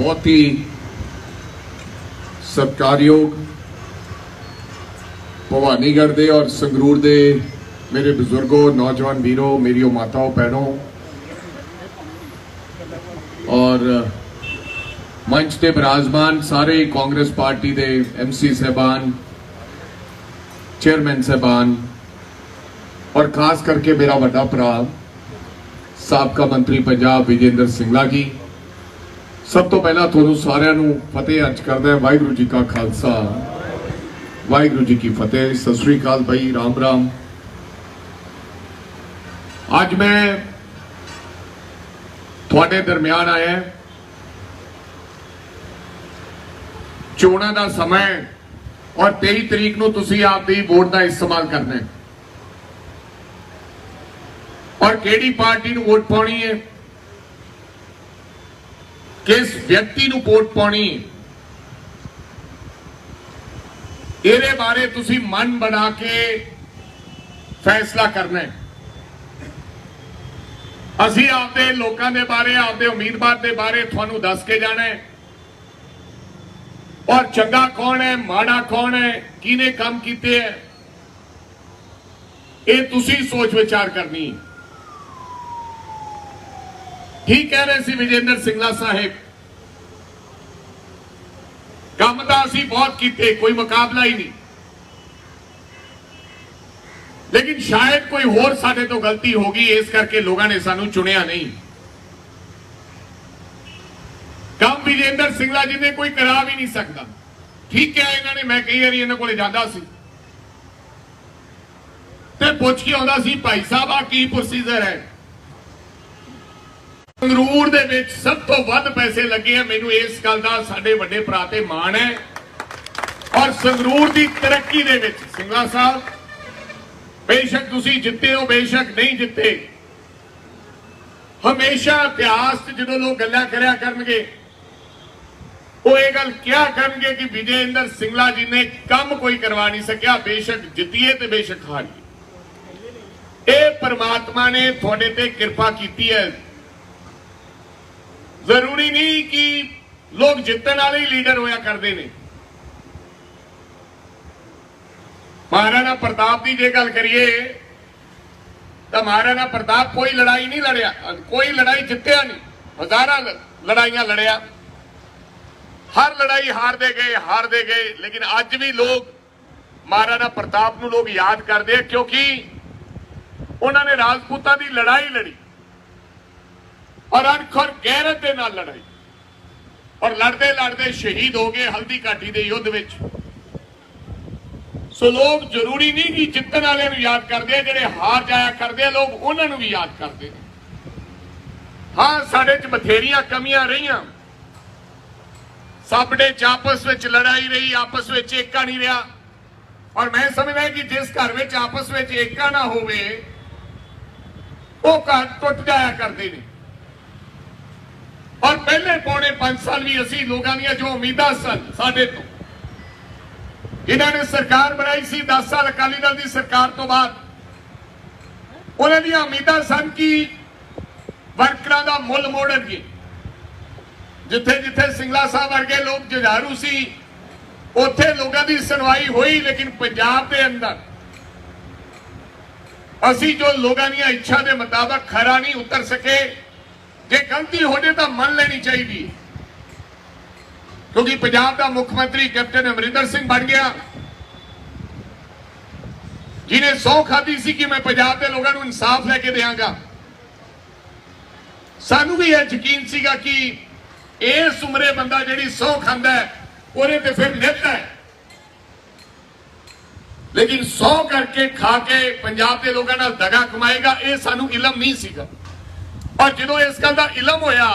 बहुत ही सत्कारयोग भवानीगढ़ दे और संगरूर दे मेरे बुजुर्गों, नौजवान वीरों, मेरी माताओं, बहनों और मंच के विराजमान सारे कांग्रेस पार्टी के MC साहबान, चेयरमैन साहबान और खास करके मेरा बड़ा भरा साबका मंत्री पंजाब विजेंद्र सिंगला जी, सब तो पहला थोनों सारिਆਂ ਨੂੰ फतेह अर्ज करदा है। वाहिगुरू जी का खालसा, वाहिगुरू जी की फतेह। सत श्री अकाल भाई, राम राम। आज मैं थोड़े दरमियान आया, चोणों का समय और 23 तरीक को तुसी आपकी वोट का इस्तेमाल करना है और केड़ी पार्टी को वोट पानी है, किस व्यक्ति को वोट पानी है, ये बारे तुसी मन बना के फैसला करना है। असी आपके लोगों के बारे, आपके उम्मीदवार के बारे थानू दस के जाना है और चंगा कौन है, माड़ा कौन है, किने काम किए है, ये तुसी सोच विचार करनी है। ठीक कह रहे सी विजेंद्र सिंगला साहिब, काम तो असी बहुत किए, कोई मुकाबला ही नहीं, लेकिन शायद कोई होर साडे तो गलती होगी, इस करके लोगों ने सानू चुनिया नहीं। काम विजेंद्र सिंगला जी ने कोई करा भी नहीं सकता। ठीक है, इन्होंने, मैं कई बार इन्होंने को जाता सी ते पुछ के आंदा सी, भाई साहब आ की प्रोसीजर है। संगरूर दे विच सब तो वध पैसे लगे हैं, मैनू इस गल दा साडे वड्डे भरा ते माण है और संगरूर की तरक्की दे विच सिंगला साहब, बेशक तुसी जिते हो, बेशक नहीं जिते, हमेशा इतिहास जो लोग गल्लां करया करनगे वो ये गल क्या करनगे कि विजेंद्र सिंगला जी ने कम कोई करवा नहीं सकिया, बेशक जितीए ते बेशक हारीए। ये परमात्मा ने थोड़े ते कृपा की है। जरूरी नहीं कि लोग जितने वाले ही लीडर होया करते हैं। महाराणा प्रताप की जे गल करिए तो महाराणा प्रताप कोई लड़ाई नहीं लड़िया, कोई लड़ाई जितया नहीं, हजारां लड़ाइयां लड़िया, हर लड़ाई हार दे गए, लेकिन अज भी लोग महाराणा प्रताप नूं लोग याद करते हैं क्योंकि उन्होंने राजपूतां की लड़ाई लड़ी और अणख और गैरत के नाल लड़ाई और लड़ते लड़ते शहीद हो गए हल्दी घाटी के युद्ध विच। सो लोग जरूरी नहीं कि जितने वाले याद करते हैं, जिहड़े हार जाया करते हैं लोग उन्होंने भी याद करते हैं। हाँ, साडे च बथेरियां कमियां रहियां, साडे च आपस में लड़ाई रही, आपस में एका नहीं रहा और मैं समझदा कि जिस घर में आपस में एका ना होवे वो घर टुट जाया करते हैं। और पहले पौने 5 साल भी असी लोगों दी जो उम्मीदां सन साडे तो, इन्होंने सरकार बनाई सी 10 साल अकाली दल की सरकार तो बाद, उन्होंने दी उम्मीदां सन कि वर्करां दा मुल मोड़नगे। जिथे जिथे सिंगला साहब वर्गे लोग जुझारू सी उत्थे लोगों की सुनवाई हुई, लेकिन पंजाब के अंदर असी जो लोगों दी इच्छा के मुताबिक खरा नहीं उतर सके। जे गलती हो जाए तो मन लेनी चाहिए, क्योंकि पंजाब का मुख्यमंत्री कैप्टन अमरिंदर सिंह बन गया, जिन्हें सौ खाधी सी कि मैं पंजाब के लोगों को इंसाफ लेके देंगा। सानू भी यह यकीन सीगा कि इस उम्रे बंदा जिहड़ी सौ खांदा है उन्हें तो फिर मिलता है, लेकिन 100 करके खा के पंजाब के लोगों नाल दगा कमाएगा, ये सानू इलम नहीं सीगा। और जो इस गल का इलम होया,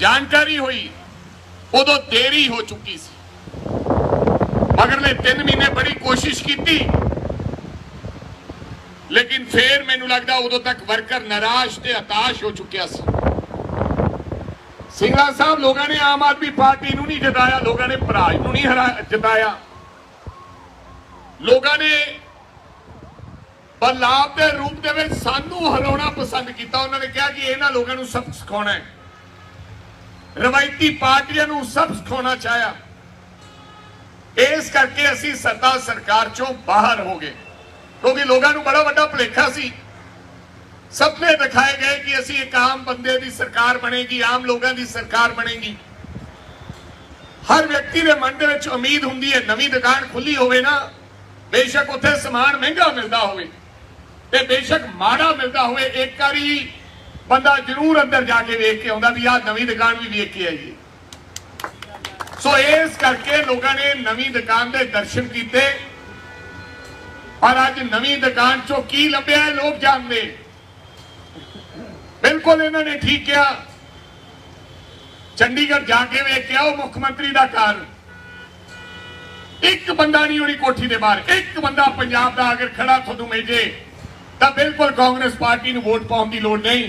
जानकारी हुई, उदों देरी हो चुकी सी। मगरले 3 महीने बड़ी कोशिश की, लेकिन फिर मैनू लगता उदों तक वर्कर निराश ते हताश हो चुकिया सी। सिंगला साहब लोगों ने आम आदमी पार्टी नूं नहीं जिताया, लोगों ने भराज नूं नहीं जिताया, लोगों ने बदलाव के रूप के सानू हराना पसंद किया। उन्होंने कहा कि इन्होंने लोगों को सबक सिखाना है। रवायती पार्टियां नूं सब सिखाना चाहया। इस करके असीं सत्ता सरकार चों बाहर हो गए, क्योंकि लोगों को बड़ा वड्डा भुलेखा सी। सपने दिखाए गए कि असीं एक आम बंदे की सरकार बनेगी, आम लोगों की सरकार बनेगी। हर व्यक्ति के मन दे विच उम्मीद हुंदी है, नवीं दुकान खुली होवे ना, बेशक उत्थे समान महंगा मिलता होवे ते बेशक माड़ा मिलता होवे, एक बारी बंदा जरूर अंदर जाके वेख के आउंदा भी आ नवीं दुकान भी वेख के आईए। सो इस करके लोगों ने नवीं दुकान के दर्शन किए और अज नवीं दुकान चो की लभ्या है लोग जानते। बिल्कुल इन्होंने ठीक किया, चंडीगढ़ जाके वेख के आओ मुख्यमंत्री का घर, एक बंदा नहीं होनी कोठी के बाहर, एक बंदा पंजाब का अगर खड़ा थोनू मेजे तो बिल्कुल कांग्रेस पार्टी नूं वोट पाउण दी लोड़ नहीं।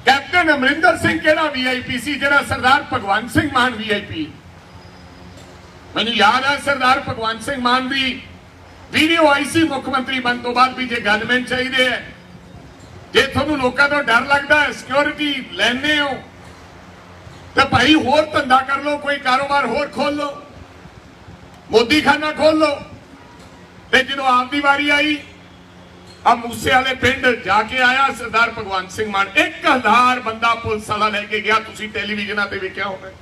कैप्टन अमरिंदर सिंह केड़ा वीआईपी सी, जिहड़ा सरदार भगवंत सिंह मान वीआईपी। मैनूं याद है सरदार भगवंत सिंह मान की वीडियो आई सी मुख्यमंत्री बन तो बाद भी जे गनमैन चाहिए है, जे तुहानूं लोकां तों डर लगदा है, सिक्योरिटी लैंदे हो तो भाई होर धंधा कर लो, कोई कारोबार होर खोल लो, मोदी खाना खोल लो। ते जदों आपकी वारी आई, अब मूसे वाले पिंड जाके आया सरदार भगवंत सिंह मान, 1000 बंदा पुलिस वाला लेके गया। तुसीं टेलीविजन ते वेखिया होवे।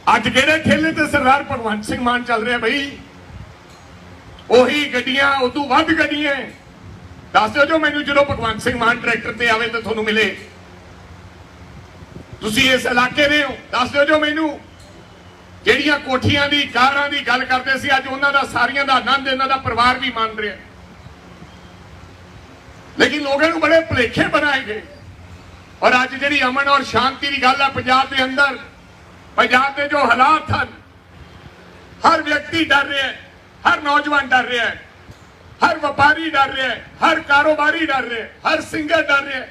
अज किहड़े ठेले ते सरदार भगवंत सिंह मान चल रहा बई, ओही गड्डियां, उदों वध गड्डियां। दस दो जो मैनूं जदों भगवंत सिंह मान ट्रैक्टर ते आवे तो तुहानूं मिले, तुसीं इस इलाके दे हो, दस दो जो मैनूं ਜਿਹੜੀਆਂ ਕੋਠੀਆਂ ਦੀ ਕਾਰਾਂ ਦੀ ਗੱਲ ਕਰਦੇ ਸੀ, ਅੱਜ ਉਹਨਾਂ ਦਾ ਸਾਰੀਆਂ ਦਾ ਆਨੰਦ ਇਹਨਾਂ ਦਾ ਪਰਿਵਾਰ ਵੀ ਮੰਨ ਰਿਹਾ। लेकिन लोगों को बड़े भुलेखे बनाए गए और अज जी अमन और शांति की गल है पंजाब के अंदर, पंजाब के जो हालात हैं, हर व्यक्ति डर रहा है, हर नौजवान डर रहा है, हर व्यापारी डर रहा है, हर कारोबारी डर रहा है, हर सिंगर डर रहा है।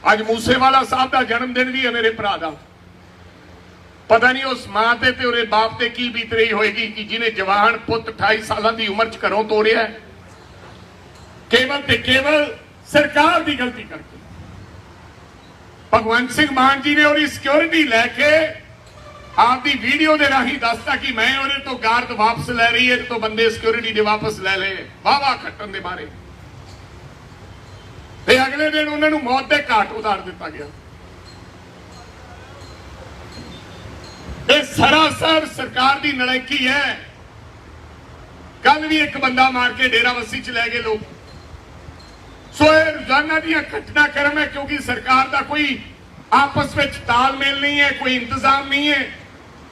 अज मूसेवाला साहब का जन्मदिन भी है मेरे भरा का, पता नहीं उस मां ते उहदे बाप ते की बीत रही होएगी कि जिन्हें जवान पुत 28 साल की उम्र च घरों तोड़िया है, केवल ते केवल सरकार की गलती करके। भगवंत सिंह मान जी ने और सिक्योरिटी लैके आपकी वीडियो के राही दसता कि मैं और तो गार्ड वापस लै रही है, तो बंदे सिक्योरिटी दे वापस लै ले, वाह वाह खट्टन के बारे। ते अगले दिन उन्होंने मौत के घाट उतार दिता गया। ये सरासर सरकार की नलायकी है। कल भी एक बंदा मार के डेराबस्सी च लै गए लोग। सो रोजाना दी घटनाक्रम है, क्योंकि सरकार का कोई आपस में तालमेल नहीं है, कोई इंतजाम नहीं है,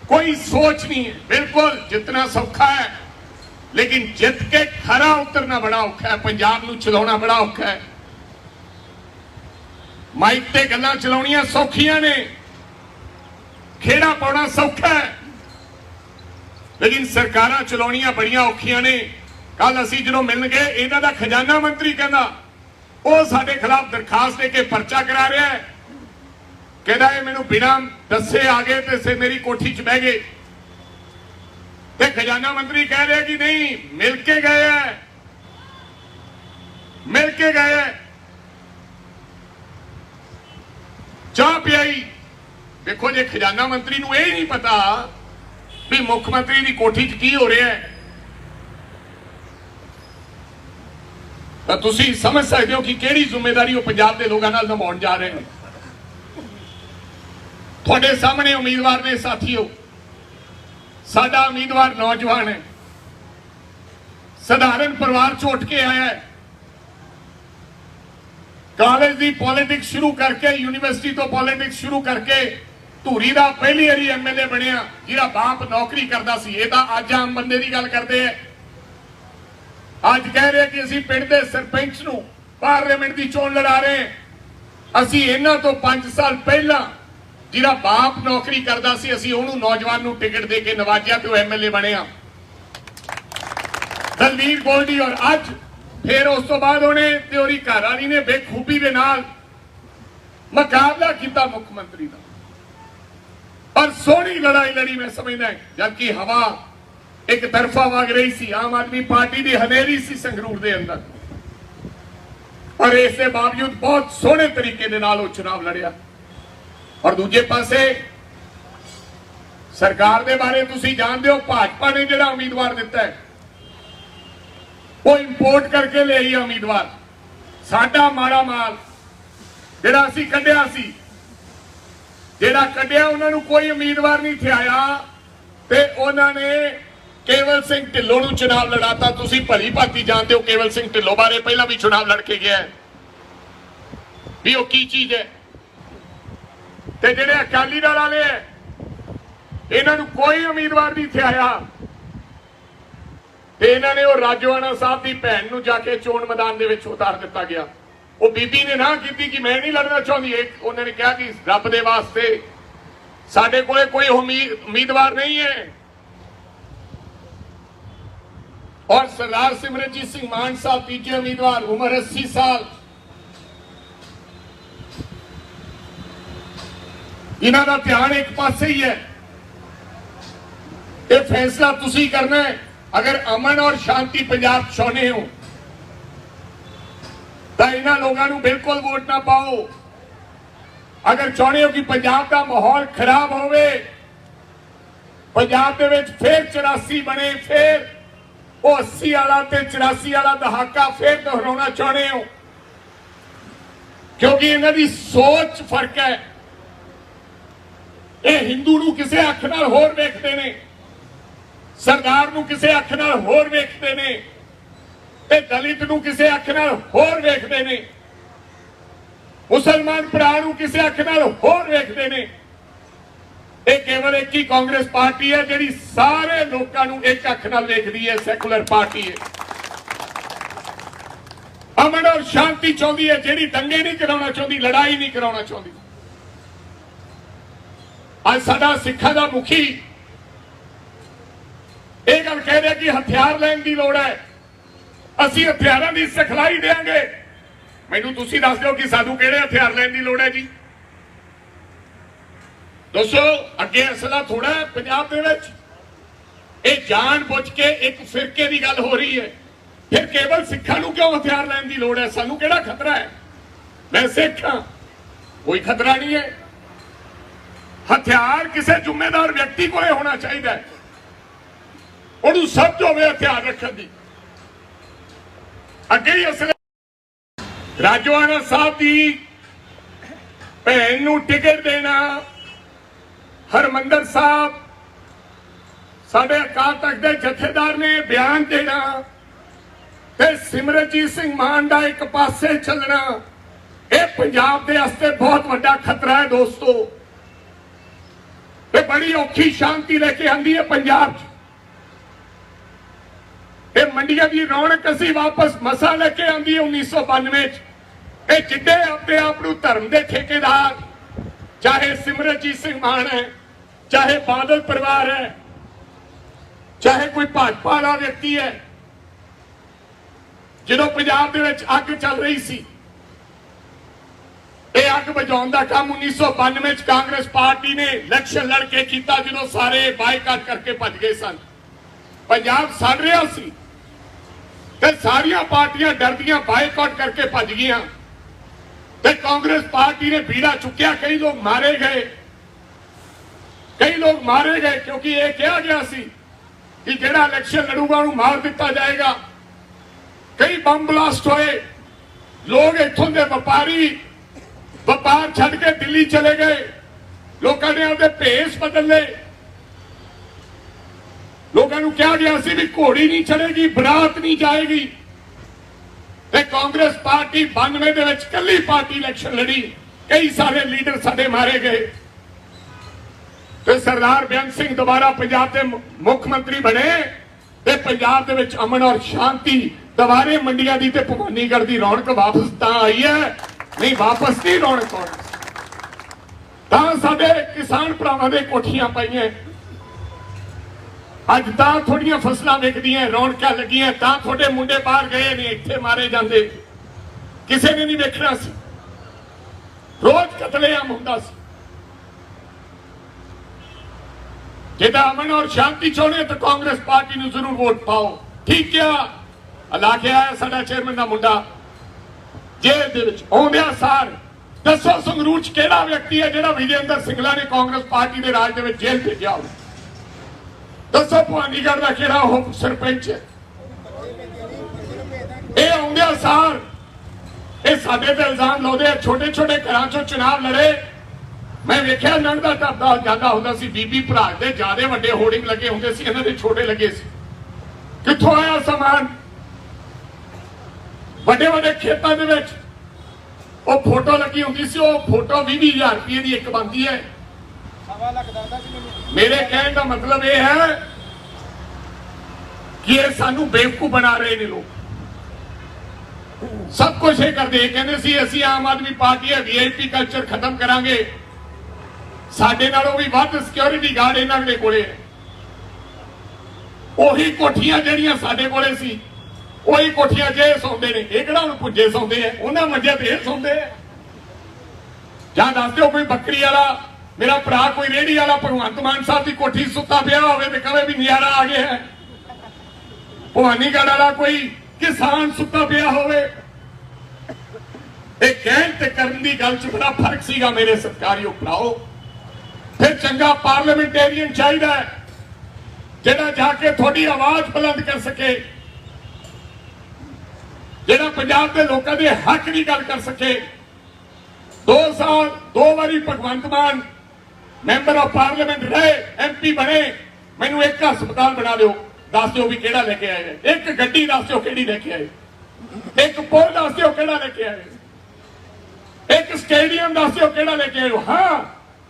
कोई सोच नहीं है। बिल्कुल जितना सौखा है, लेकिन जित के खरा उतरना बड़ा औखा है, पंजाब नूं चलाउणा बड़ा औखा है। माइक ते गल्लां चलाउणियां सौखियां ने, खेड़ा पाउणा सौखा है, लेकिन सरकारां चलाउणियां बड़ियां औखियां ने। कल असीं जदों मिल गए, इन्हां दा खजाना मंत्री कहंदा ਉਹ ਸਾਡੇ खिलाफ दरखास्त दे के परचा करा रहा है, कहता है मैनू बिना दसे आ गए तो मेरी कोठी च बह गए। ते खजाना मंत्री कह रहे कि नहीं, मिल के गए हैं, मिल के गए हैं, चाह पियाई। देखो जे खजाना मंत्री नू यह नहीं पता भी मुख्यमंत्री की कोठी च की हो रहा है, तो तुसी समझ सकते हो कि केड़ी जिम्मेदारी वो पंजाब के लोगों नाल निभाउण जा रहे हैं। थोड़े सामने उम्मीदवार ने साथियों, साडा उम्मीदवार नौजवान है, साधारण परिवार चों उठ के आया है, कॉलेज की पॉलिटिक्स शुरू करके, यूनिवर्सिटी तो पॉलिटिक्स शुरू करके धूरी का पहली बारी MLA बनया, जिहदा बाप नौकरी करता सी। ये तो अज आम बंदे की गल करते हैं। अज कह रहे कि असीं पिंड दे सरपंच नूं पार्लीमेंट की चोण लड़ा रहे हैं। असीं इन्हां तो 5 साल पहला जिहड़ा बाप नौकरी करता सी, असीं उहनूं नौजवान नूं टिकट दे के नवाजिया तो MLA बनिया दलवीर गोल्डी। और अज फिर उस तो बाद उन्हें ते उहदी घरवाली ने बेखूबी दे नाल मुकाबला किया मुख्यमंत्री का, पर सोहनी लड़ाई लड़ी मैं समझदा, जबकि हवा एक तरफा वग रही सी। आम आदमी पार्टी की हनेरी सी संगरूर के अंदर। पर इसके बावजूद बहुत सोहने तरीके दे नाल वो चुनाव लड़िया। और दूजे पासे सरकार दे बारे तुसी जानते हो, भाजपा ने जिहड़ा उम्मीदवार दिता है वो इंपोर्ट करके ले आई उम्मीदवार। साडा माड़ा माल जिहड़ा असी कढ़िया सी, जिहड़ा कढ़िया उन्हां नूं कोई उम्मीदवार नहीं थे आया ते उन्हां ने केवल सिंह ढिल्लों नूं चुनाव लड़ाता। तुसी भली भांति जानते हो केवल सिंह ढिल्लों बारे, पहला भी चुनाव लड़ के गया है भी वो की चीज है। ते जिहड़े अकाली दल वाले है इन्हां नूं कोई उम्मीदवार नहीं थे आया ते इन्हां ने वो राजोआणा साहब की भैन नूं जाके चोण मैदान दे विच उतार दिता गया। वो बीबी ने ना की कि मैं नहीं लड़ना चाहती, उन्होंने कहा कि रब दे वास्ते साडे कोले कोई उम्मीदवार नहीं है। और सरदार सिमरनजीत सिंह मान साहब तीजे उम्मीदवार, उम्र 80 साल। इन्हां दा ध्यान एक पासे ही है। ये फैसला तुसी करना है। अगर अमन और शांति पंजाब चाहते हो तो इन्हां लोगों को बिल्कुल वोट ना पाओ। अगर चाहते हो कि पंजाब का माहौल खराब होवे, पंजाब दे विच फिर 84 बने, फिर वो 80 वाला ते 84 वाला दहाका फिर दोहराना चाहते हो, क्योंकि इन्हां दी सोच फर्क है। ये हिंदू नूं किसे अख नाल होर वेखदे ने, सरदार नूं किसे अख नाल होर वेखदे ने, ते दलित नूं किसे अख नाल होर वेखदे ने, मुसलमान भरा नूं किसे अख नाल होर वेखदे ने। ये केवल एक ही कांग्रेस पार्टी है जिहड़ी सारे लोकां नूं एक अख नाल वेखदी है, सैकुलर पार्टी है। अमन और शांति चाहती है, जिहड़ी दंगे नहीं कराउणा चाहती, लड़ाई नहीं कराउणा चाहती। आज साडा सिखां दा मुखी ਇਹ ਗੱਲ ਕਹਿ ਰਿਹਾ कि हथियार ਲੈਣ ਦੀ ਲੋੜ है, ਅਸੀਂ ਹਥਿਆਰਾਂ ਦੀ ਸਿਖਲਾਈ ਦੇਵਾਂਗੇ। ਮੈਨੂੰ ਤੁਸੀਂ ਦੱਸ ਦਿਓ ਕਿ ਸਾਨੂੰ ਕਿਹੜੇ ਹਥਿਆਰ ਲੈਣ ਦੀ ਲੋੜ ਹੈ ਜੀ। दोस्तों अगे असला थोड़ा है पंजाब दे विच, ये जान बुझ के एक फिरके की गल हो रही है। फिर केवल सिखां नूं क्यों हथियार लैण दी लोड़ है? सानूं किहड़ा खतरा है? मैं सिख हां, कोई खतरा नहीं है। हथियार किसी जिम्मेदार व्यक्ति को होना चाहिए, उन्होंने समझ होवे हथियार रखने की। अगे ही असले राजोआणा साहब की भैन नूं टिकट देना, हरमंदर साहब साडे अकाल तख्त दे जथेदार ने बयान देना ते सिमरनजीत सिंह मान दा एक पासे चलना, यह पंजाब दे वास्ते बहुत बड़ा खतरा है। दोस्तों ये बड़ी औखी शांति लेके आंदी है पंजाब च। ये मंडियां की रौनक असी वापस मसा लेके आंदी है 1992 च। ये जिड्डे अपने आप को धर्म के ठेकेदार, चाहे सिमरनजीत सिंह मान है, चाहे बादल परिवार है, चाहे कोई भाजपा वाला व्यक्ति है, जो पंजाब दे विच अग चल रही सी, ये अग बुझाउण दा काम 1992 च कांग्रेस पार्टी ने इलेक्शन लड़के किया, जो सारे बायकाट करके भज गए सन। पंजाब सड़ रहा सी ते सारिया पार्टियां डरदियां बायकाट करके भज गईयां ते कांग्रेस पार्टी ने बीड़ा चुकिया। कई लोग मारे गए, कई लोग मारे गए, क्योंकि यह कहा गया सी कि जिहड़ा इलेक्शन लड़ूगा उन्हें मार दिता जाएगा। कई बम ब्लास्ट होए, लोग इत्थों के व्यापारी व्यापार छड़ के दिल्ली चले गए, लोगों ने अपने भेस बदल ले। लोगों को कहा गया सी भी घोड़ी नहीं चलेगी, बरात नहीं जाएगी। ते कांग्रेस पार्टी 92 दे विच कल्ली पार्टी इलेक्शन लड़ी, कई सारे लीडर साडे मारे गए। ते सरदार बेअंत सिंह दोबारा पंजाब के मुख्यमंत्री बने ते पंजाब दे विच अमन और शांति दोबारे मंडियां दी ते भवानीगढ़ दी रौनक वापस तां आई है, नहीं वापस नहीं रौनक आउणी। तां साडे किसान भरावां दे कोठियां पाईयां, अज तां थोड़ियां फसलां विकदियां, रौनकां लगियां, तां थोड़े मुंडे बाहर गए ने, इत्थे मारे जांदे, किसी ने नहीं वेखना सी। रोज कतलेआम हुंदा सी। जिदा अमन और शांति चाहते तो कांग्रेस पार्टी नूं जरूर वोट पाओ। ठीक है, ला के आया साडा चेयरमैन का मुंडा, ਜੇਲ੍ਹ ਦੇ ਵਿੱਚ ਆਉਂਦਿਆਂ ਸਾਰ ਦੱਸੋ ਸੰਗਰੂਰ ਚ ਕਿਹੜਾ ਵਿਅਕਤੀ ਹੈ ਜਿਹੜਾ ਵਿਜੇਂਦਰ ਸਿੰਗਲਾ ਨੇ ਕਾਂਗਰਸ ਪਾਰਟੀ ਦੇ ਰਾਜ ਦੇ ਵਿੱਚ ਜੇਲ੍ਹ ਭੇਜਿਆ ਹੋਵੇ? ਦੱਸੋ ਭਵਾਨੀਗੜ੍ਹ ਦਾ ਕਿਹੜਾ ਉਹ ਸਰਪੰਚ ਹੈ? ਇਹ ਆਉਂਦਿਆਂ ਸਾਰ ਇਹ ਸਾਡੇ ਤੇ ਇਲਜ਼ਾਮ ਲਾਉਂਦੇ ਆ ਛੋਟੇ ਛੋਟੇ ਘਰਾਂ ਚੋਂ ਚੁਣਾਵ ਲੜੇ। ਮੈਂ ਵੇਖਿਆ ਲੰਘਦਾ ਟੱਪਦਾ ਜਾਂਦਾ ਹੁੰਦਾ ਸੀ, ਬੀਬੀ ਭਰਾ ਦੇ ਜਿਆਦੇ ਵੱਡੇ ਹੋਰਡਿੰਗ ਲੱਗੇ ਹੁੰਦੇ ਸੀ, ਇਹਨਾਂ ਦੇ ਛੋਟੇ ਲੱਗੇ ਸੀ। ਕਿੱਥੋਂ ਆਇਆ ਸਮਾਨ? ਵੱਡੇ ਵੱਡੇ ਖੇਤਾਂ ਦੇ ਵਿੱਚ ਉਹ ਫੋਟੋ ਲੱਗੀ ਹੁੰਦੀ ਸੀ, ਉਹ ਫੋਟੋ 20,000 ਰੁਪਏ ਦੀ ਇੱਕ ਬਣਦੀ ਹੈ। ਮੇਰੇ ਕਹਿਣ ਦਾ ਮਤਲਬ ਇਹ ਹੈ ਕਿ ਇਹ ਸਾਨੂੰ ਬੇਵਕੂਫ ਬਣਾ ਰਹੇ ਨੇ ਲੋਕ। ਸਭ ਕੁਝ ਇਹ ਕਰਦੇ, ਇਹ ਕਹਿੰਦੇ ਸੀ ਅਸੀਂ ਆਮ ਆਦਮੀ ਪਾਰਟੀ ਹੈ, VIP ਕਲਚਰ ਖਤਮ ਕਰਾਂਗੇ, ਸਾਡੇ ਨਾਲੋਂ ਵੀ ਵੱਧ ਸਿਕਿਉਰਿਟੀ ਗਾਰਡ ਇਹਨਾਂ ਦੇ ਕੋਲੇ ਹੈ। ਉਹੀ ਕੋਠੀਆਂ ਜਿਹੜੀਆਂ ਸਾਡੇ ਕੋਲੇ ਸੀ, ਉਹੀ ਕੋਠੀਆਂ ਜੇ ਸੌਂਦੇ ਨੇ। ਇਹ ਕਿਹੜਾ ਹੁਣ ਪੁੱਜੇ ਸੌਂਦੇ ਆ, ਉਹਨਾਂ ਮੰਜਿਆਂ ਤੇ ਇਹ ਸੌਂਦੇ ਆ। ਜਾਂ ਦੱਸ ਦਿਓ ਕੋਈ ਬੱਕਰੀ ਵਾਲਾ, ਮੇਰਾ ਭਰਾ ਕੋਈ ਰੇਹੜੀ ਵਾਲਾ ਭਗਵੰਤ ਮਾਨ ਸਾਹਿਬ ਦੀ ਕੋਠੀ ਸੁੱਤਾ ਪਿਆ ਹੋਵੇ ਤੇ ਕਹੇ ਵੀ ਨਜ਼ਾਰਾ ਆ ਗਿਆ ਹੈ। ਭਵਾਨੀਗੜ੍ਹ ਵਾਲਾ ਕੋਈ ਕਿਸਾਨ ਸੁੱਤਾ ਪਿਆ ਹੋਵੇ। ਇਹ ਕਹਿਣ ਤੇ ਕਰਨ ਦੀ ਗੱਲ 'ਚ ਬੜਾ ਫਰਕ ਸੀਗਾ ਮੇਰੇ ਸਤਿਕਾਰਯੋਗ ਭਰਾਓ। ਫਿਰ ਚੰਗਾ ਪਾਰਲੀਮੈਂਟੇਰੀਅਨ ਚਾਹੀਦਾ ਹੈ ਜਿਹੜਾ ਜਾ ਕੇ ਤੁਹਾਡੀ ਆਵਾਜ਼ ਬੁਲੰਦ ਕਰ ਸਕੇ, ਜਿਹੜਾ ਪੰਜਾਬ ਦੇ ਲੋਕਾਂ ਦੇ ਹੱਕ ਦੀ ਗੱਲ ਕਰ ਸਕੇ। 2 ਸਾਲ 2 ਵਾਰੀ Bhagwant Mann member of parliament ਰਹੇ, MP ਬਣੇ। ਮੈਨੂੰ ਇੱਕ ਹਸਪਤਾਲ ਬਣਾ ਦਿਓ, ਦੱਸ ਦਿਓ ਵੀ ਕਿਹੜਾ ਲੈ ਕੇ ਆਏ। ਇੱਕ ਗੱਡੀ ਦੱਸ ਦਿਓ ਕਿਹੜੀ ਲੈ ਕੇ ਆਏ। ਇੱਕ ਪੁਲ ਦੱਸ ਦਿਓ ਕਿਹੜਾ ਲੈ ਕੇ ਆਏ। ਇੱਕ ਸਟੇਡੀਅਮ ਦੱਸ ਦਿਓ ਕਿਹੜਾ ਲੈ ਕੇ ਆਏ। ਹਾਂ,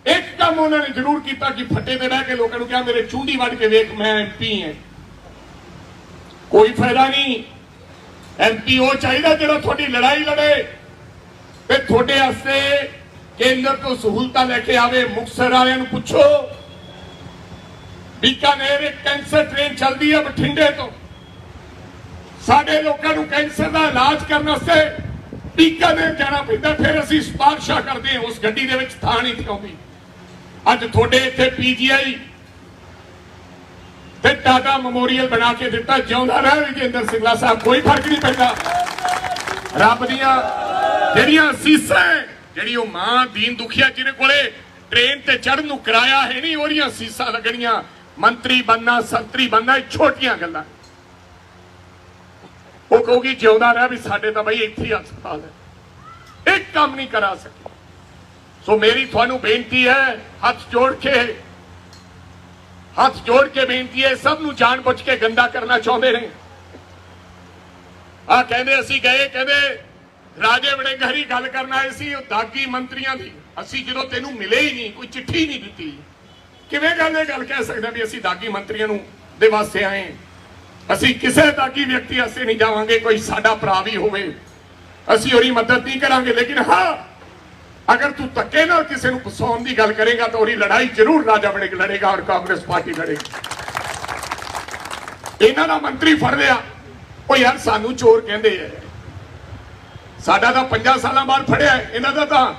ਇੱਕ ਕੰਮ ਉਹਨਾਂ ਨੇ ਜ਼ਰੂਰ ਕੀਤਾ ਕਿ ਫੱਟੇ ਤੇ ਬਹਿ ਕੇ ਲੋਕਾਂ ਨੂੰ ਕਿਹਾ ਮੇਰੇ ਚੁੰਡੀ ਵੱਢ ਕੇ ਵੇਖ, ਮੈਂ MP ਹਾਂ। ਕੋਈ ਫਾਇਦਾ ਨਹੀਂ। MP ਉਹ ਚਾਹੀਦਾ ਜਿਹੜਾ ਤੁਹਾਡੀ ਲੜਾਈ ਲੜੇ ਤੇ ਤੁਹਾਡੇ ਵਾਸਤੇ ਕੇਂਦਰ ਤੋਂ ਸਹੂਲਤਾਂ ਲੈ ਕੇ ਆਵੇ। ਮੁਕਤਸਰ ਵਾਲਿਆਂ ਨੂੰ ਪੁੱਛੋ, ਬੀਕਾਨੇਰ ਇੱਕ ਕੈਂਸਰ ਟ੍ਰੇਨ ਚੱਲਦੀ ਹੈ ਬਠਿੰਡੇ ਤੋਂ। ਸਾਡੇ ਲੋਕਾਂ ਨੂੰ ਕੈਂਸਰ ਦਾ ਇਲਾਜ ਕਰਨ ਵਾਸਤੇ ਬੀਕਾਨੇਰ ਜਾਣਾ ਪੈਂਦਾ। ਫਿਰ ਅਸੀਂ ਸਿਫਾਰਿਸ਼ਾਂ ਕਰਦੇ ਹਾਂ, ਉਸ ਗੱਡੀ ਦੇ ਵਿੱਚ ਥਾਂ ਨਹੀਂ ਆਉਂਦੀ। ਅੱਜ ਤੁਹਾਡੇ ਇੱਥੇ PGI ਤੇ ਟਾਟਾ ਮੈਮੋਰੀਅਲ ਬਣਾ ਕੇ ਦਿੱਤਾ। ਜਿਉਂਦਾ ਰਹਿ ਵਿਜੇਂਦਰ ਸਿੰਗਲਾ ਸਾਹਿਬ, ਕੋਈ ਫਰਕ ਨਹੀਂ ਪੈਂਦਾ। ਰੱਬ ਦੀਆਂ ਜਿਹੜੀਆਂ ਅਸੀਸਾਂ, ਜਿਹੜੀ ਉਹ ਮਾਂ ਦੀਨ ਦੁਖੀਆ ਜਿਹਦੇ ਕੋਲੇ ਟ੍ਰੇਨ ਤੇ ਚੜ੍ਹਨ ਨੂੰ ਕਿਰਾਇਆ ਹੈ ਨਹੀਂ, ਉਹਦੀਆਂ ਅਸੀਸਾਂ ਲੱਗਣੀਆਂ। ਮੰਤਰੀ ਬਣਨਾ, ਸੰਤਰੀ ਬਣਨਾ, ਛੋਟੀਆਂ ਗੱਲਾਂ। ਉਹ ਕਹੂਗੀ ਜਿਉਂਦਾ ਰਹਿ ਵੀ ਸਾਡੇ ਤਾਂ ਬਈ ਇੱਥੇ ਹਸਪਤਾਲ ਹੈ, ਇੱਕ ਕੰਮ ਨਹੀਂ ਕਰਾ ਸਕੇ। ਸੋ ਮੇਰੀ ਤੁਹਾਨੂੰ ਬੇਨਤੀ ਹੈ, ਹੱਥ ਜੋੜ ਕੇ ਬੇਨਤੀ ਹੈ, ਸਭ ਨੂੰ ਜਾਣ ਬੁੱਝ ਕੇ ਗੰਦਾ ਕਰਨਾ ਚਾਹੁੰਦੇ ਨੇ। ਆ ਕਹਿੰਦੇ ਅਸੀਂ ਗਏ, ਕਹਿੰਦੇ ਰਾਜੇ ਵੜਿੰਗ ਹਰੀ ਗੱਲ ਕਰਨ ਆਏ ਸੀ ਉਹ ਦਾਗੀ ਮੰਤਰੀਆਂ ਦੀ। ਅਸੀਂ ਜਦੋਂ ਤੈਨੂੰ ਮਿਲੇ ਹੀ ਨਹੀਂ, ਕੋਈ ਚਿੱਠੀ ਨਹੀਂ ਦਿੱਤੀ, ਕਿਵੇਂ ਗੱਲ ਕਹਿ ਸਕਦੇ ਵੀ ਅਸੀਂ ਦਾਗੀ ਮੰਤਰੀਆਂ ਨੂੰ ਦੇ ਵਾਸਤੇ ਆਏ। ਅਸੀਂ ਕਿਸੇ ਦਾਗੀ ਵਿਅਕਤੀ ਵਾਸਤੇ ਨਹੀਂ ਜਾਵਾਂਗੇ। ਕੋਈ ਸਾਡਾ ਭਰਾ ਵੀ ਹੋਵੇ ਅਸੀਂ ਉਹਦੀ ਮਦਦ ਨਹੀਂ ਕਰਾਂਗੇ। ਲੇਕਿਨ ਹਾਂ, ਅਗਰ ਤੂੰ ਧੱਕੇ ਨਾਲ ਕਿਸੇ ਨੂੰ ਫਸਾਉਣ ਦੀ ਗੱਲ ਕਰੇਗਾ ਤਾਂ ਉਹਦੀ ਲੜਾਈ ਜ਼ਰੂਰ ਰਾਜਾ ਵੜਿੰਗ ਲੜੇਗਾ ਔਰ ਕਾਂਗਰਸ ਪਾਰਟੀ ਲੜੇਗੀ। ਇਹਨਾਂ ਦਾ ਮੰਤਰੀ ਫੜ ਲਿਆ, ਉਹ ਯਾਰ ਸਾਨੂੰ ਚੋਰ ਕਹਿੰਦੇ ਆ। ਸਾਡਾ ਤਾਂ 5 ਸਾਲਾਂ ਬਾਅਦ ਫੜਿਆ, ਇਹਨਾਂ ਦਾ ਤਾਂ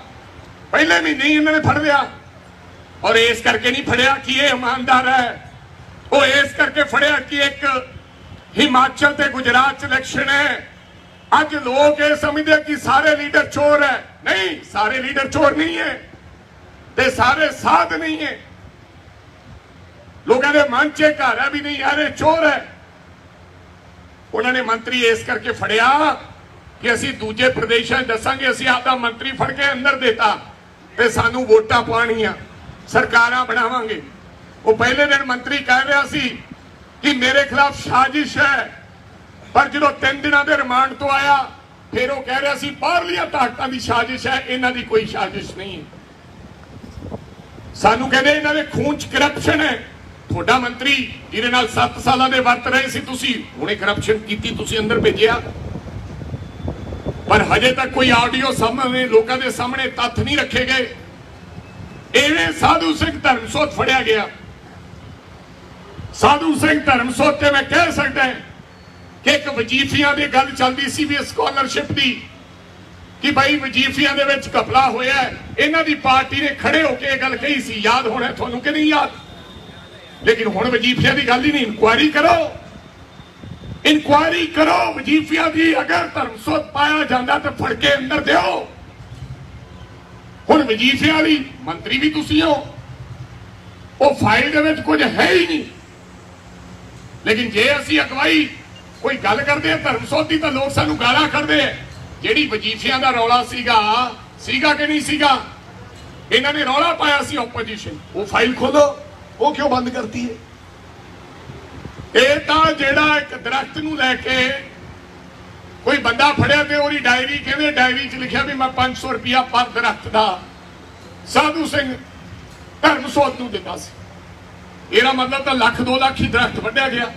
ਪਹਿਲੇ ਮਹੀਨੇ ਹੀ ਇਹਨਾਂ ਨੇ ਫੜ ਲਿਆ। ਔਰ ਇਸ ਕਰਕੇ ਨਹੀਂ ਫੜਿਆ ਕਿ ਇਹ ਇਮਾਨਦਾਰ ਹੈ, ਉਹ ਇਸ ਕਰਕੇ ਫੜਿਆ ਕਿ ਇੱਕ ਹਿਮਾਚਲ ਤੇ ਗੁਜਰਾਤ ਚ ਇਲੈਕਸ਼ਨ ਹੈ। ਅੱਜ ਲੋਕ ਇਹ ਸਮਝਦੇ ਕਿ ਸਾਰੇ ਲੀਡਰ ਚੋਰ ਹੈ। ਨਹੀਂ, ਸਾਰੇ ਲੀਡਰ ਚੋਰ ਨਹੀਂ ਹੈ ਤੇ ਸਾਰੇ ਸਾਧ ਨਹੀਂ ਹੈ। ਲੋਕਾਂ ਦੇ ਮਨ ਚ ਘਰ ਹੈ ਵੀ ਨਹੀਂ ਯਾਰ ਇਹ ਚੋਰ ਹੈ। ਉਹਨਾਂ ਨੇ ਮੰਤਰੀ ਇਸ ਕਰਕੇ ਫੜਿਆ ਕਿ ਅਸੀਂ ਦੂਜੇ ਪ੍ਰਦੇਸ਼ਾਂ 'ਚ ਦੱਸਾਂਗੇ ਅਸੀਂ ਆਪਦਾ ਮੰਤਰੀ ਫੜ ਕੇ ਅੰਦਰ ਦੇਤਾ ਤੇ ਸਾਨੂੰ ਵੋਟਾਂ ਪਾਉਣੀਆਂ, ਸਰਕਾਰਾਂ ਬਣਾਵਾਂਗੇ। ਉਹ ਪਹਿਲੇ ਦਿਨ ਮੰਤਰੀ ਕਹਿ ਰਿਹਾ ਸੀ ਕਿ ਮੇਰੇ ਖਿਲਾਫ ਸਾਜ਼ਿਸ਼ ਹੈ, ਪਰ ਜਦੋਂ 3 ਦਿਨਾਂ ਦੇ ਰਿਮਾਂਡ ਤੋਂ ਆਇਆ ਫਿਰ ਉਹ ਕਹਿ ਰਿਹਾ ਸੀ ਬਾਹਰਲੀਆਂ ਤਾਕਤਾਂ ਦੀ ਸਾਜ਼ਿਸ਼ ਹੈ, ਇਹਨਾਂ ਦੀ ਕੋਈ ਸਾਜ਼ਿਸ਼ ਨਹੀਂ ਹੈ। ਸਾਨੂੰ ਕਹਿੰਦੇ ਇਹਨਾਂ ਦੇ ਖੂਨ 'ਚ ਕਰਪਸ਼ਨ ਹੈ। ਤੁਹਾਡਾ ਮੰਤਰੀ ਜਿਹਦੇ ਨਾਲ 7 ਸਾਲਾਂ ਦੇ ਵਰਤ ਰਹੇ ਸੀ ਤੁਸੀਂ, ਹੁਣੇ ਕਰਪਸ਼ਨ ਕੀਤੀ, ਤੁਸੀਂ ਅੰਦਰ ਭੇਜਿਆ। ਪਰ ਹਜੇ ਤੱਕ ਕੋਈ ਆਡੀਓ ਸਾਹਮਣੇ ਲੋਕਾਂ ਦੇ ਸਾਹਮਣੇ ਤੱਥ ਨਹੀਂ ਰੱਖੇ ਗਏ। ਐਵੇਂ ਸਾਧੂ ਸਿੰਘ ਧਰਮਸੋਤ ਫੜਿਆ ਗਿਆ। ਸਾਧੂ ਸਿੰਘ ਧਰਮਸੋਤ ਤੇ ਮੈਂ ਕਹਿ ਸਕਦਾ ਕਿ ਇੱਕ ਵਜੀਫਿਆਂ ਦੀ ਗੱਲ ਚੱਲਦੀ ਸੀ ਵੀ ਸਕਾਲਰਸ਼ਿਪ ਦੀ, ਕਿ ਭਾਈ ਵਜੀਫਿਆਂ ਦੇ ਵਿੱਚ ਘਪਲਾ ਹੋਇਆ। ਇਹਨਾਂ ਦੀ ਪਾਰਟੀ ਨੇ ਖੜੇ ਹੋ ਕੇ ਇਹ ਗੱਲ ਕਹੀ ਸੀ, ਯਾਦ ਹੋਣਾ ਤੁਹਾਨੂੰ ਕਿ ਨਹੀਂ ਯਾਦ। ਲੇਕਿਨ ਹੁਣ ਵਜੀਫਿਆਂ ਦੀ ਗੱਲ ਹੀ ਨਹੀਂ, ਇਨਕੁਆਇਰੀ ਕਰੋ। इंक्वायरी करो वजीफिया की, अगर धर्मसोत पाया जाता तो फड़ के अंदर दो। हुण वजीफिया वाली मंत्री भी तुसी हो, वो फाइल दे विच कुछ है ही नहीं। लेकिन जे असी अगवाई कोई गल करते हैं धर्मसोत की तो लोग सानू गाला कढ़दे हैं। जिहड़ी वजीफिया का रौला सीगा कि नहीं सीगा, इन्हां ने रौला पाया सी ओपोजिशन, वो फाइल खोलो, वो क्यों बंद करती है? जेड़ा एक दरख्त नूं लैके कोई बंदा फड़िया तो ओरी डायरी, कहते डायरी च लिखा भी मैं 500 रुपया पर दरख्त का साधु सिंह धर्मसोत नूं दिता सी। इहदा मतलब तो लाख 2 लाख ही दरख्त वड्ढिया गया।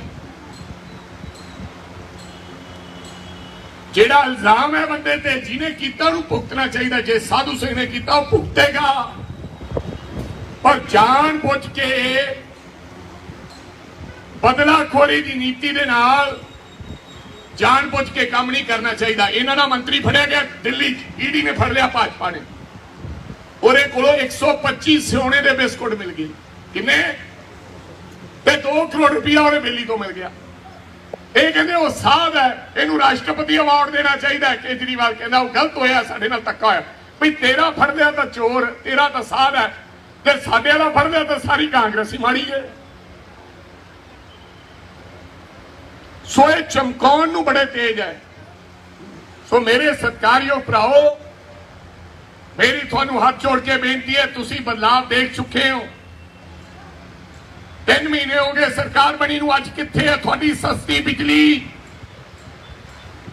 जेड़ा इल्जाम है बंदे ते, जिन्हें किया उन्हें भुगतना चाहिए। जे साधु सिंह ने किया वो भुगतेगा, पर जान बुझ के बदलाखोरी की नीति के नाल जान बुझ के काम नहीं करना चाहिए। इन्हां दा मंत्री फड़िया गया दिल्ली, ईडी ने फड़ लिया भाजपा ने, ਉਹਦੇ ਕੋਲੋਂ 125 सोने के बिस्कुट मिल गए। किन्ने? ते 2 करोड़ रुपया ਉਹਦੇ बेली तो मिल गया। ਇਹ ਕਹਿੰਦੇ ਉਹ ਸਾਧ ਹੈ, ਇਹਨੂੰ ਰਾਸ਼ਟਰਪਤੀ ਅਵਾਰਡ ਦੇਣਾ ਚਾਹੀਦਾ। ਕੇਜਰੀਵਾਲ ਕਹਿੰਦਾ ਉਹ ਗਲਤ ਹੋਇਆ, ਸਾਡੇ ਨਾਲ ਧੱਕਾ ਹੋਇਆ। ਭਈ ਤੇਰਾ ਫੜ ਲਿਆ ਤਾਂ ਚੋਰ, ਤੇਰਾ ਤਾਂ ਸਾਧ ਹੈ, ਤੇ ਸਾਡੇ ਵਾਲਾ ਫੜ ਲਿਆ ਤਾਂ ਸਾਰੀ ਕਾਂਗਰਸੀ ਮਾੜੀ ਹੈ। ਸੋ ਇਹ ਚਮਕਾਉਣ ਨੂੰ ਬੜੇ ਤੇਜ਼ ਹੈ। ਸੋ ਮੇਰੇ ਸਤਿਕਾਰਯੋਗ ਭਰਾਓ, मेरी थानू हाथ जोड़ के बेनती है, तुसी बदलाव देख चुके हो। 3 महीने हो गए सरकार बनी नू, अज किथे है थोड़ी सस्ती बिजली?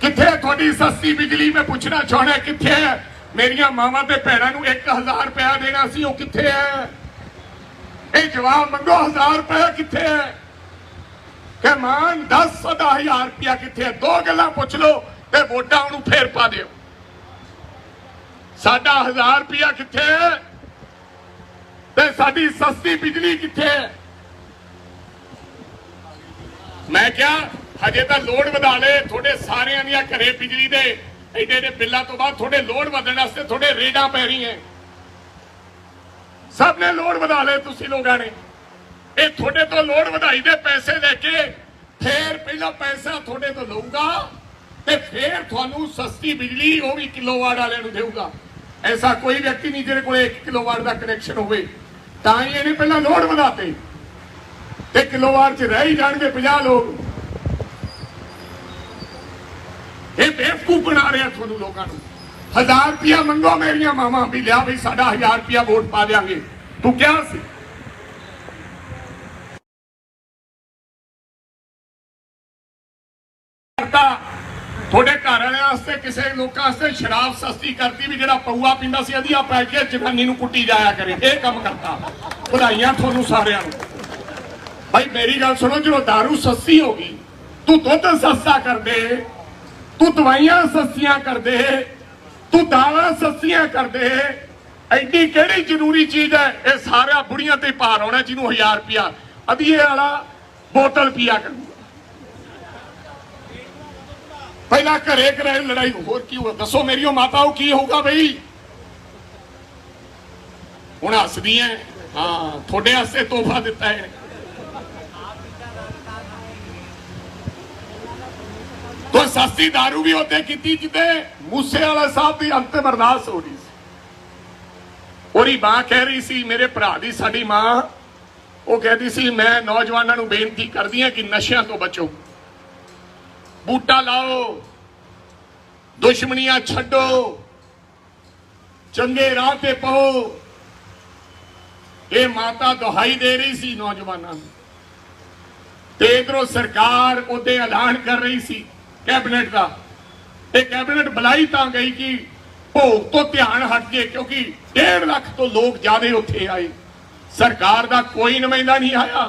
किथे है थोड़ी सस्ती बिजली? मैं पूछना चाहना किथे है? मेरिया मावां ते भैणां नू 1000 रुपया देना सी, वो किथे है? ये जवाब मंगो, 1000 रुपया किथे है? कि मान 10,000 रुपया किथे है? 2 गल्लां पुछ लो ते वोटां नू फेर पा दिओ। साडा 1000 रुपया किथे है ते साडी सस्ती बिजली किथे है? मैं क्या हजे तो लोड वधा ले, थोड़े सारे दियां घरे बिजली दे एडे एडे बिलों तो बाद थोड़े लोड वधण वास्ते थोड़े रेडां पै रही हैं। सब ने लोड वधा ले, तुसी लोगां ने ये थोड़े तो लोड वधाई दे पैसे लेके फिर पहला पैसा थोड़े तो लऊगा ते फिर थानू सस्ती बिजली वो भी किलोवाट वाले नू देऊगा। ऐसा कोई व्यक्ति नहीं जिहदे कोल 1 किलोवाट का कनैक्शन होवे, तां ही इहने पहला लोड वधाते ते किलोवाट च रह ही जाणगे 50 लोग। ये बेवकूफ बना रहे हैं थानू लोगों नू। 1000 रुपया मंगो मेरिया मावां भी लिया भी साडा 1000 रुपया वोट पा देंगे। तू क्या सी? थोड़े घर वाले किसी लोगों वास्ते शराब सस्ती करती भी, जो पौआ पींदा सी अधिया पै के जनानी नूं कुट्टी जाया करे, ये काम करता। बधाइयां थोनू सारियां नूं। भाई मेरी गल सुनो, जो दारू सस्ती हो गई, तू दुध सस्ता कर दे, तू दवाइयां सस्तियां कर दे, तू दालां सस्तियां कर दे, एडी केड़ी जरूरी चीज है? ये सारा बुढ़ियां ते भार आउणा, जिन्हों 1000 रुपया अधिए वाला बोतल पिया कर। पहला घरे घरे लड़ाई होर की होगा? दसो मेरियो माताओं की होगा? बई हुण हसदी है, हाँ थोड़े वास्ते तोहफा दिता है। तो सस्ती दारू भी होते की जिते मूसे वाला साहब की अंतिम अरदास हो रही सी। ओरी मां कह रही सी, मेरे भरा दी साडी मां वो कहती सी, मैं नौजवानों को बेनती करदी हां कि नशियां तो बचो, बूटा लाओ, दुश्मनियां छड्डो, चंगे राह पे पाओ। ये माता दुहाई दे रही सी नौजवानों ते इधरों सरकार उदे ऐलान कर रही सी कैबिनेट का। कैबिनेट बुलाई तां गई कि भोग तो ध्यान हट गए, क्योंकि 1.5 लाख तो लोग ज्यादा उत्थे आए, सरकार का कोई नुमाइंदा नहीं आया।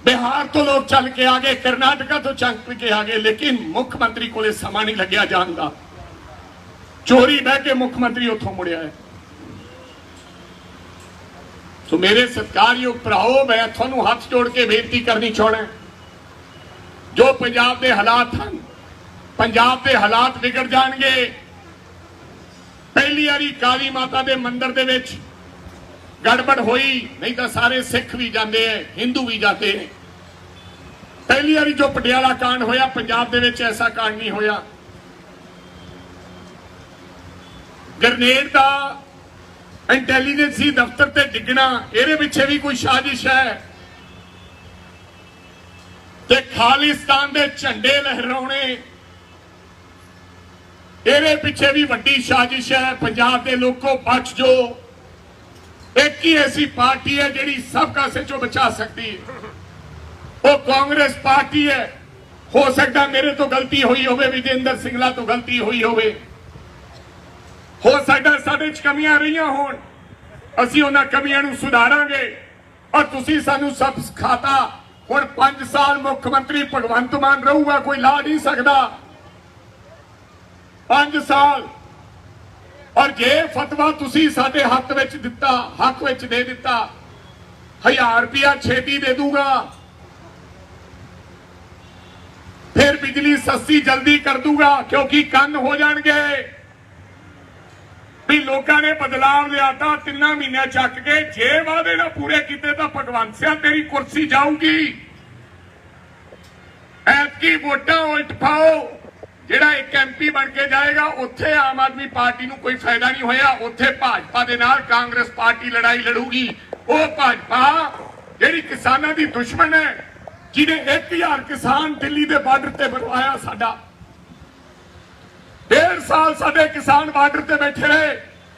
बिहार तो लोग चल के आ गए, कर्नाटका तो चल के आ गए, लेकिन मुख्यमंत्री को समा नहीं लग्या जान का। चोरी बह के मुख्यमंत्री उथों मुड़िया है। तो मेरे सत्कारयोग भराओ, मैं थानू हाथ जोड़ के बेनती करनी चाहना, जो पंजाब के हालात हैं, पंजाब के हालात बिगड़ जाएंगे। पहली बारी काली माता के मंदिर दे विच गड़बड़ हुई, नहीं तो सारे सिख भी जाते हैं, हिंदू भी जाते हैं। पहली बारी जो पटियाला कांड होया पंजाब दे विच ऐसा कांड नहीं होया। ग्रनेड का इंटैलीजेंसी दफ्तर ते डिगना इहदे पिछे भी कोई साजिश है ते खालिस्तान दे झंडे लहराने इहदे पिछे भी वड्डी साजिश है। पंजाब के लोगों बच जो, एक ही ऐसी पार्टी है जिहड़ी सब कासे चो बचा सकती है, वो कांग्रेस पार्टी है। हो सकता मेरे तो गलती हुई होवे, विजेंद्र सिंगला तो गलती हुई होवे, हो सकता साडे च कमियां रहियां होण, असीं उन्हां कमियां नूं सुधारांगे। और तुसीं सानूं सब सिखाता। हुण 5 साल मुख्यमंत्री भगवंत मान रहूगा, कोई ला नहीं सकदा 5 साल। और जे फतवा तुसीं साडे हक विच दिता, हक विच दे दिता, 1000 रुपया छेती दे दूंगा, फिर बिजली सस्ती जल्दी कर दूंगा, क्योंकि कंन हो जाएंगे भी लोगों ने बदलाव लियाता 3 महीने चक के। जे वादे ना पूरे किते तो भगवंत सिंह तेरी कुर्सी जाऊगी। ऐतकी वोटां उल्ट पाओ, जिहड़ा एक MP बन के जाएगा उत्थे आम आदमी पार्टी नूं कोई फायदा नहीं होया, उत्थे भाजपा दे नाल कांग्रेस पार्टी लड़ाई लड़ूगी। वो भाजपा जिहड़ी किसानां दी दुश्मन है, जिन्हें 1000 किसान दिल्ली के बार्डर से बनवाया, साडा 1.5 साल साडे किसान बार्डर से बैठे रहे।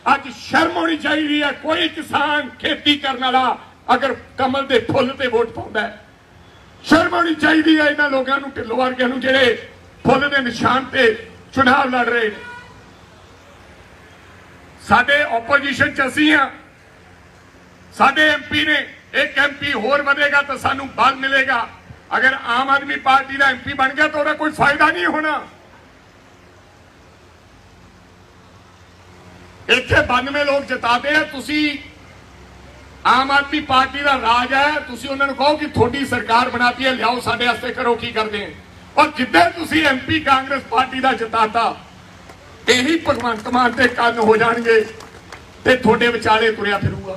अज शर्म होनी चाहिए है, कोई किसान खेती करने वाला अगर कमल के फुल से वोट पाउंदा है, शर्म होनी चाहिए है इन्हां लोगों नूं, ढिल्लों वर्गिआं नूं जिहड़े फुल के निशान से चुनाव लड़ रहे। साडे ओपोजिशन च असीं हां, साडे MP ने, एक MP होर बनेगा तो सानू बल मिलेगा। अगर आम आदमी पार्टी का MP बन गया तो उसका कोई फायदा नहीं होना। इत्थे 92 लोग जिताते हैं, तुसी आम आदमी पार्टी का राज है, तुसी उन्होंने कहो कि थोड़ी सरकार बनाती है, लियाओ साडे वास्ते करो, की करते हैं। और जिद्दे तुसी MP कांग्रेस पार्टी का जिताता, यही भगवंत मान ते कंन हो जाएंगे ते थोड़े विचाले तुरिया फिरूगा,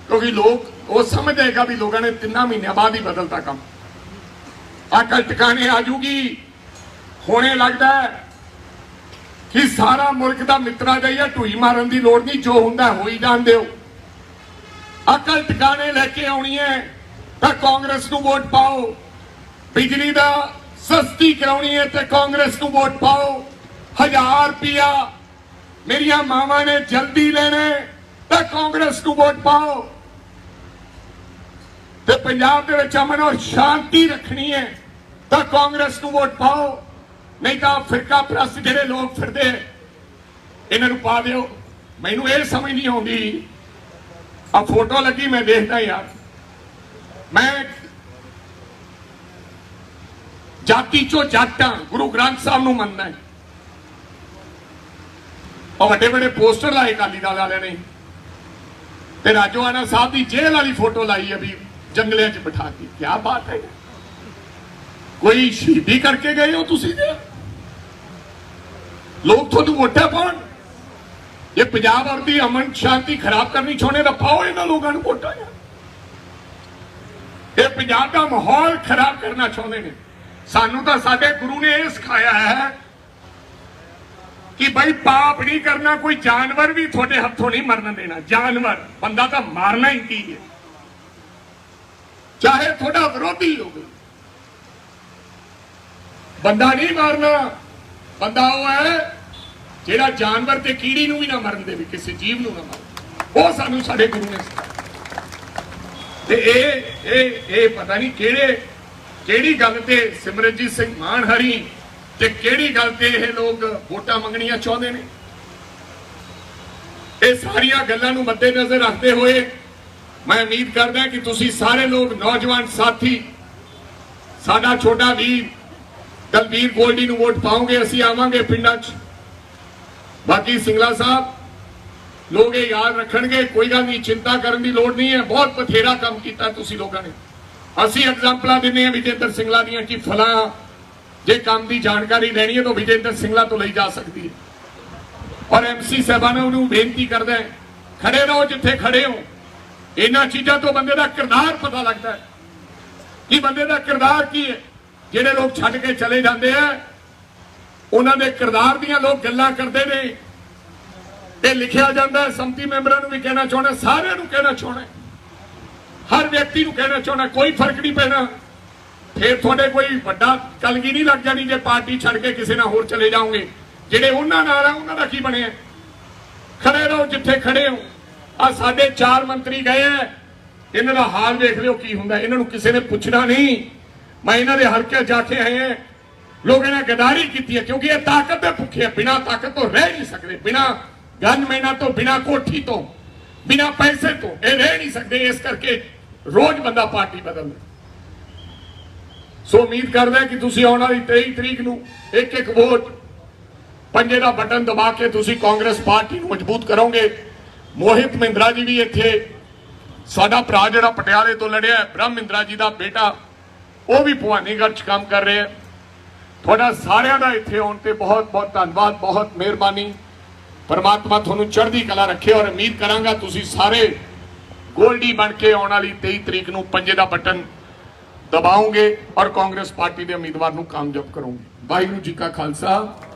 क्योंकि लोग वो समझ जाएगा भी लोगों ने 3 महीने बाद ही बदलता काम। अकल टिकाने आ जूगी। होने लगता है कि सारा मुल्क का मित्रा जाइए, ढूई मारन की लोड़ नहीं, जो होंदा हो ही जान दो। अकल टिकाने लेके आनी है तो कांग्रेस को वोट पाओ, बिजली का सस्ती करानी है तो कांग्रेस को वोट पाओ, 1000 रुपया मेरिया मावा ने जल्दी लेने तो कांग्रेस को वोट पाओ, तो पंजाब के विच अमन और शांति रखनी है तो कांग्रेस को वोट पाओ, नहीं तो फिरका प्रस्त जिहड़े लोग फिरदे इन्हां नूं पा दिओ। मैनूं ये समझ नहीं आउंदी, आ फोटो लगी मैं देखदा यार, मैं जाति चो जट हां, गुरु ग्रंथ साहब नूं मनदा है, और वड्डे वड्डे पोस्टर लाए अकाली दल वाले ने, ते राजोआना साहब की जेल वाली फोटो लाई अभी जंगलिया च बिठा दी। क्या बात है, कोई शहीदी करके गए हो तुसी दे? लोग थोड़ू वोटा पाउण, ये पंजाब और दी अमन शांति खराब करनी चाहते तो पाओ इन्होंने लोगों को वोटा। ये पंजाब का माहौल खराब करना चाहते हैं। सानू तो साडे गुरु ने यह सिखाया है कि भाई पाप नहीं करना, कोई जानवर भी थोड़े हथों नहीं मरना देना। जानवर, बंदा तो मारना ही की है, चाहे थोड़ा विरोधी हो, बंदा नहीं मारना। बंदा वो है जेड़ा जानवर ते कीड़ी नूं भी ना मरन दे, किसी जीव नूं ना मारे, वो सानू साडे गुरु ने ते ए पता नहीं केड़ी गल ते सिमरनजीत सिंह मान हरी ते केड़ी गल ते ये लोग वोटां मंगणियां चाहते हैं। ये सारियां गल्लां नूं मद्देनजर रखते हुए मैं उम्मीद करदा कि तुसी सारे लोग नौजवान साथी साडा छोटा वीर दलबीर गोल्डी नूं वोट पाओगे, असीं आवांगे पिंडां च। बाकी सिंगला साहब लोग ये याद रखणगे, कोई गल नहीं, चिंता करने की लोड़ नहीं है, बहुत बथेरा काम किया तुसी लोगों ने। असीं एग्जाम्पल दिंदे हां विजेंद्र सिंगला दियां कि फलां जे काम की जानकारी लेनी है तो विजेंद्र सिंगला तो ली जा सकती है। और MC साहबानों नूं बेनती करदा है, खड़े रहो जिथे खड़े हो। इन्हां चीज़ों तो बंदे का किरदार पता लगता है कि बंदे का किरदार की है। ਜਿਹੜੇ ਲੋਕ ਛੱਡ ਕੇ ਚਲੇ ਜਾਂਦੇ ਆ ਉਹਨਾਂ ਦੇ ਕਿਰਦਾਰ ਦੀਆਂ ਲੋਕ ਗੱਲਾਂ ਕਰਦੇ ਨੇ। ਇਹ ਲਿਖਿਆ ਜਾਂਦਾ ਸੰਮਤੀ ਮੈਂਬਰਾਂ ਨੂੰ ਵੀ ਕਹਿਣਾ ਚਾਹੁੰਦਾ, ਸਾਰਿਆਂ ਨੂੰ ਕਹਿਣਾ ਚਾਹੁੰਦਾ, ਹਰ ਵਿਅਕਤੀ ਨੂੰ ਕਹਿਣਾ ਚਾਹੁੰਦਾ, ਕੋਈ ਫਰਕ ਨਹੀਂ ਪੈਣਾ। ਫਿਰ ਤੁਹਾਡੇ ਕੋਈ ਵੱਡਾ ਕਲਗੀ ਨਹੀਂ ਲੱਗ ਜਾਣੀ ਜੇ ਪਾਰਟੀ ਛੱਡ ਕੇ ਕਿਸੇ ਨਾਲ ਹੋਰ ਚਲੇ ਜਾਓਗੇ। ਜਿਹੜੇ ਉਹਨਾਂ ਨਾਲ ਆ ਉਹਨਾਂ ਦਾ ਕੀ ਬਣਿਆ? ਖੜੇ ਰਹੋ ਜਿੱਥੇ ਖੜੇ ਹੋ। ਆ ਸਾਡੇ 4 ਮੰਤਰੀ ਗਏ ਆ, ਇਹਨਾਂ ਦਾ ਹਾਲ ਦੇਖ ਲਿਓ ਕੀ ਹੁੰਦਾ। ਇਹਨਾਂ ਨੂੰ ਕਿਸੇ ਨੇ ਪੁੱਛਣਾ ਨਹੀਂ। ਮੈਂ ਇਹਨਾਂ ਦੇ ਹਲਕੇ ਜਾ ਕੇ ਆਏ ਆ, ਲੋਕ ਇਹਨਾਂ ਗਦਾਰੀ ਕੀਤੀ ਹੈ ਕਿਉਂਕਿ ਇਹ ਤਾਕਤ ਦੇ ਭੁੱਖੇ, ਬਿਨਾਂ ਤਾਕਤ ਤੋਂ ਰਹਿ ਨਹੀਂ ਸਕਦੇ, ਬਿਨਾਂ ਗਨਮੈਨਾਂ ਤੋਂ, ਬਿਨਾਂ ਕੋਠੀ ਤੋਂ, ਬਿਨਾਂ ਪੈਸੇ ਤੋਂ ਇਹ ਰਹਿ ਨਹੀਂ ਸਕਦੇ। ਇਸ ਕਰਕੇ ਰੋਜ਼ ਬੰਦਾ ਪਾਰਟੀ ਬਦਲਦਾ। ਸੋ ਉਮੀਦ ਕਰਦਾ ਕਿ ਤੁਸੀਂ ਆਉਣ ਵਾਲੀ 23 ਤਰੀਕ ਨੂੰ ਇੱਕ ਵੋਟ ਪੰਜੇ ਦਾ ਬਟਨ ਦਬਾ ਕੇ ਤੁਸੀਂ ਕਾਂਗਰਸ ਪਾਰਟੀ ਨੂੰ ਮਜ਼ਬੂਤ ਕਰੋਗੇ। ਮੋਹਿਤ ਮਹਿੰਦਰਾ ਜੀ ਵੀ ਇੱਥੇ, ਸਾਡਾ ਭਰਾ ਜਿਹੜਾ ਪਟਿਆਲੇ ਤੋਂ ਲੜਿਆ, ਬ੍ਰਹਮ ਮਹਿੰਦਰਾ ਜੀ ਦਾ ਬੇਟਾ, ਉਹ ਵੀ ਭਵਾਨੀਗੜ੍ਹ 'ਚ ਕੰਮ ਕਰ ਰਿਹਾ। ਤੁਹਾਡਾ ਸਾਰਿਆਂ ਦਾ ਇੱਥੇ ਆਉਣ ਤੇ ਬਹੁਤ ਬਹੁਤ ਧੰਨਵਾਦ, ਬਹੁਤ ਮਿਹਰਬਾਨੀ। परमात्मा ਤੁਹਾਨੂੰ ਚੜ੍ਹਦੀ ਕਲਾ ਰੱਖੇ ਔਰ ਉਮੀਦ ਕਰਾਂਗਾ ਤੁਸੀਂ ਸਾਰੇ ਗੋਲਡੀ ਬਣ ਕੇ ਆਉਣ ਵਾਲੀ 23 ਤਰੀਕ ਨੂੰ ਪੰਜੇ ਦਾ ਬਟਨ दबाओगे और कांग्रेस पार्टी के उम्मीदवार को कामयाब करोगे। वाहिगुरू जी का खालसा,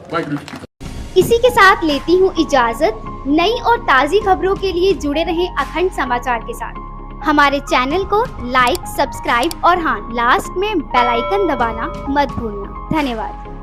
वाहिगुरू जी की फतेह। इसी के साथ लेती हूँ इजाजत। नई और ताज़ी खबरों के लिए जुड़े रहें अखंड समाचार के साथ। हमारे चैनल को लाइक, सब्सक्राइब और हाँ, लास्ट में बेल आइकन दबाना मत भूलना। धन्यवाद।